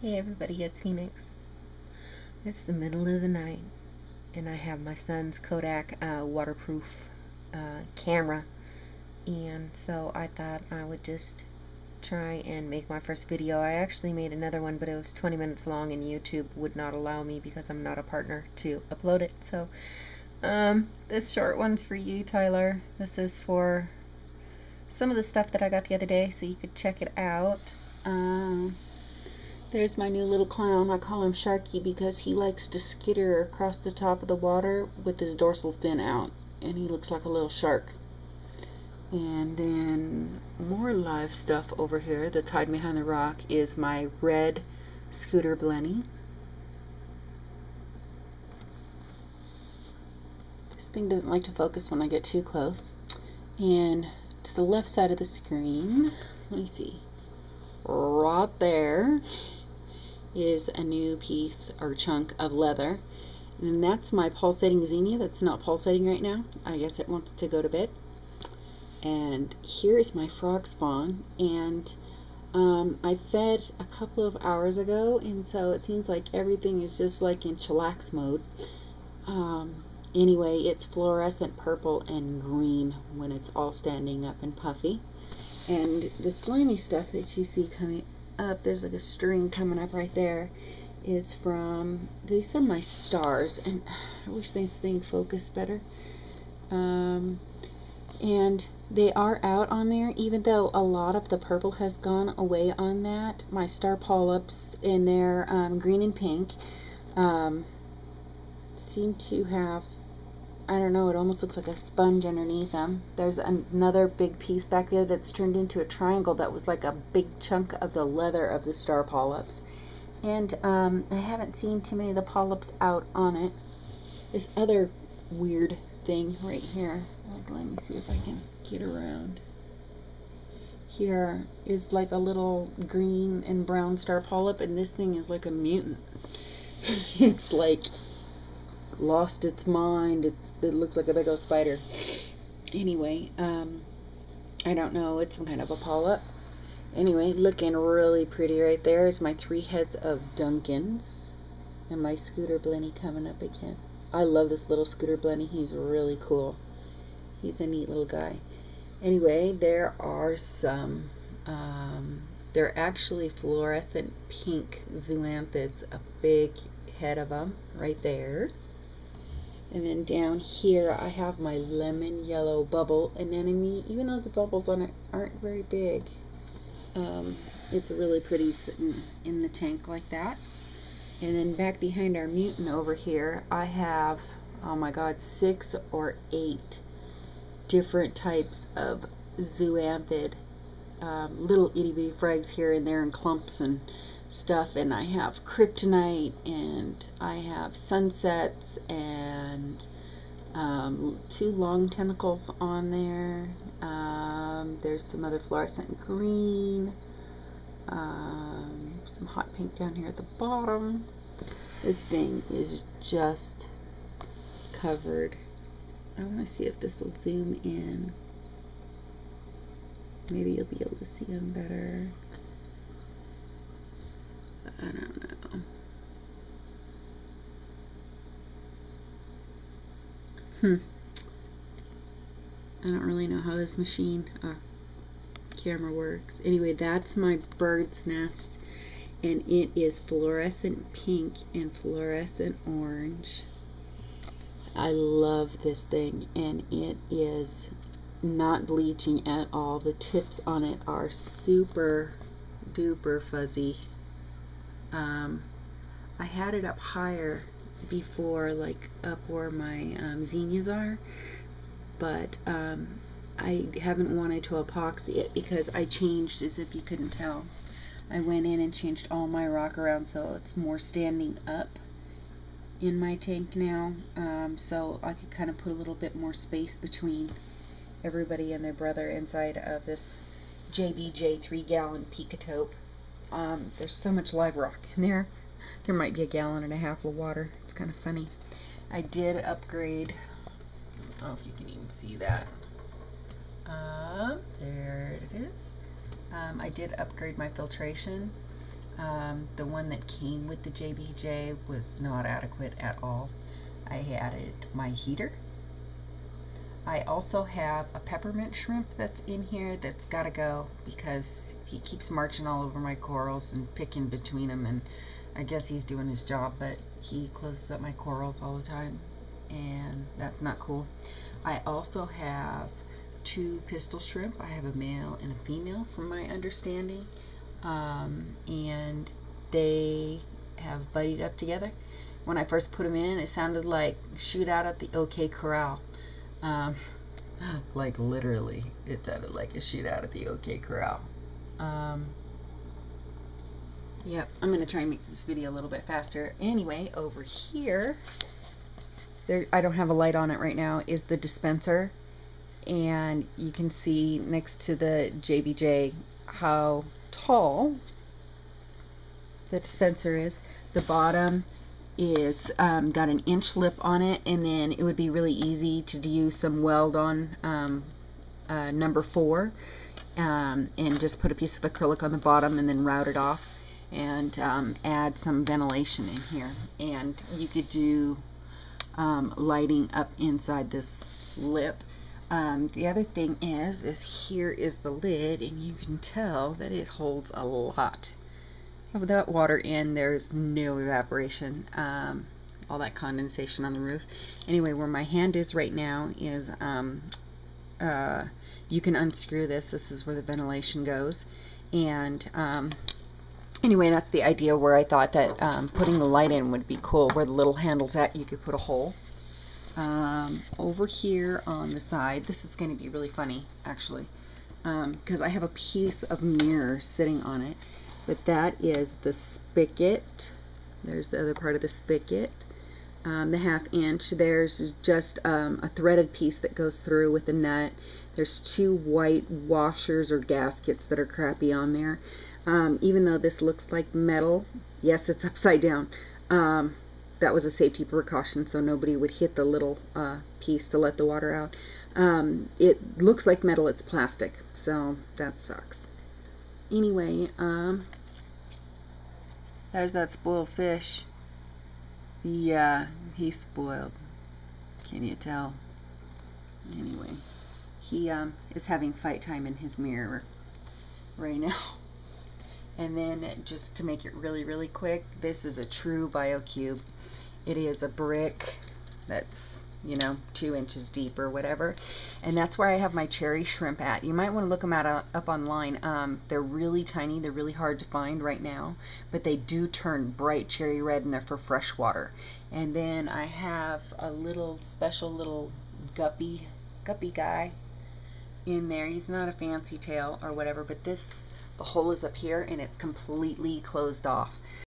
Hey everybody, it's Phoenix. It's the middle of the night and I have my son's Kodak waterproof camera, and so I thought I would just try and make my first video. I actually made another one, but it was 20 minutes long and YouTube would not allow me because I'm not a partner to upload it. So this short one's for you, Tyler. This is for some of the stuff that I got the other day, so you could check it out. There's my new little clown. I call him Sharky because he likes to skitter across the top of the water with his dorsal fin out, and he looks like a little shark. And then more live stuff over here that's hiding behind the rock is my red scooter blenny. This thing doesn't like to focus when I get too close. And to the left side of the screen, let me see, right there is a new piece or chunk of leather, and that's my pulsating zinnia that's not pulsating right now. I guess it wants to go to bed. And here is my frog spawn, and I fed a couple of hours ago, and so it seems like everything is just like in chillax mode. Anyway, it's fluorescent purple and green when it's all standing up and puffy. And the slimy stuff that you see coming up, there's like a string coming up right there, is from, these are my stars, and I wish this thing focused better. And they are out on there, even though a lot of the purple has gone away on that. My star polyps in there, green and pink, seem to have, I don't know, it almost looks like a sponge underneath them. There's another big piece back there that's turned into a triangle that was like a big chunk of the leather of the star polyps. And I haven't seen too many of the polyps out on it. This other weird thing right here, like, let me see if I can get around. Here is like a little green and brown star polyp, and this thing is like a mutant. It's like lost its mind. It looks like a big old spider. Anyway, I don't know, it's some kind of a polyp. Anyway, looking really pretty right there is my 3 heads of Duncans and my scooter blenny coming up again. I love this little scooter blenny. He's really cool. He's a neat little guy. Anyway, there are some they're actually fluorescent pink zoanthids, a big head of them right there. And then down here I have my lemon yellow bubble anemone. Even though the bubbles on it aren't very big, it's really pretty sitting in the tank like that. And then back behind our mutant over here, I have, oh my god, 6 or 8 different types of zoanthid, little itty bitty frags here and there in clumps and stuff. And I have kryptonite, and I have sunsets, and 2 long tentacles on there. There's some other fluorescent green, some hot pink down here at the bottom. This thing is just covered. I want to see if this will zoom in. Maybe you'll be able to see them better. I don't know. I don't really know how this machine camera works. Anyway, that's my bird's nest, and it is fluorescent pink and fluorescent orange. I love this thing, and it is not bleaching at all. The tips on it are super duper fuzzy. I had it up higher before, like up where my zinnias are, but I haven't wanted to epoxy it because I changed, as if you couldn't tell. I went in and changed all my rock around so it's more standing up in my tank now, so I could kind of put a little bit more space between everybody and their brother inside of this JBJ 3-gallon Pico tote. There's so much live rock in there. There might be 1.5 gallons of water. It's kind of funny. I did upgrade. I don't know if you can even see that. There it is. I did upgrade my filtration, The one that came with the JBJ was not adequate at all. I added my heater. I also have a peppermint shrimp that's in here that's gotta go because he keeps marching all over my corals and picking between them, and I guess he's doing his job, but he closes up my corals all the time, and that's not cool. I also have 2 pistol shrimp. I have a male and a female from my understanding, and they have buddied up together. When I first put them in, it sounded like shoot out at the OK Corral. Like literally, it sounded like a shootout at the OK Corral. Yep, I'm gonna try and make this video a little bit faster. Anyway, over here, I don't have a light on it right now, is the dispenser, and you can see next to the JBJ how tall the dispenser is. The bottom is got an inch lip on it, and then it would be really easy to do some weld on number 4, and just put a piece of acrylic on the bottom and then route it off and add some ventilation in here, and you could do lighting up inside this lip. The other thing is here is the lid, and you can tell that it holds a lot of that water in. There's no evaporation, all that condensation on the roof. Anyway, where my hand is right now is you can unscrew this. This is where the ventilation goes, and anyway, that's the idea where I thought that putting the light in would be cool. Where the little handle's at, you could put a hole. Over here on the side, this is going to be really funny actually, because I have a piece of mirror sitting on it. But that is the spigot. There's the other part of the spigot. The 1/2 inch. There's just a threaded piece that goes through with a nut. There's 2 white washers or gaskets that are crappy on there. Even though this looks like metal, yes, it's upside down. That was a safety precaution so nobody would hit the little piece to let the water out. It looks like metal, it's plastic, so that sucks. Anyway, there's that spoiled fish. Yeah, he's spoiled. Can you tell? Anyway, he is having fight time in his mirror right now. And then just to make it really, really quick, this is a true BioCube. It is a brick that's, you know, 2 inches deep or whatever, and that's where I have my cherry shrimp at. You might want to look them up online. They're really tiny, they're really hard to find right now, but they do turn bright cherry red, and they're for fresh water. And then I have a little special little guppy guy in there. He's not a fancy tail or whatever, but the hole is up here and it's completely closed off.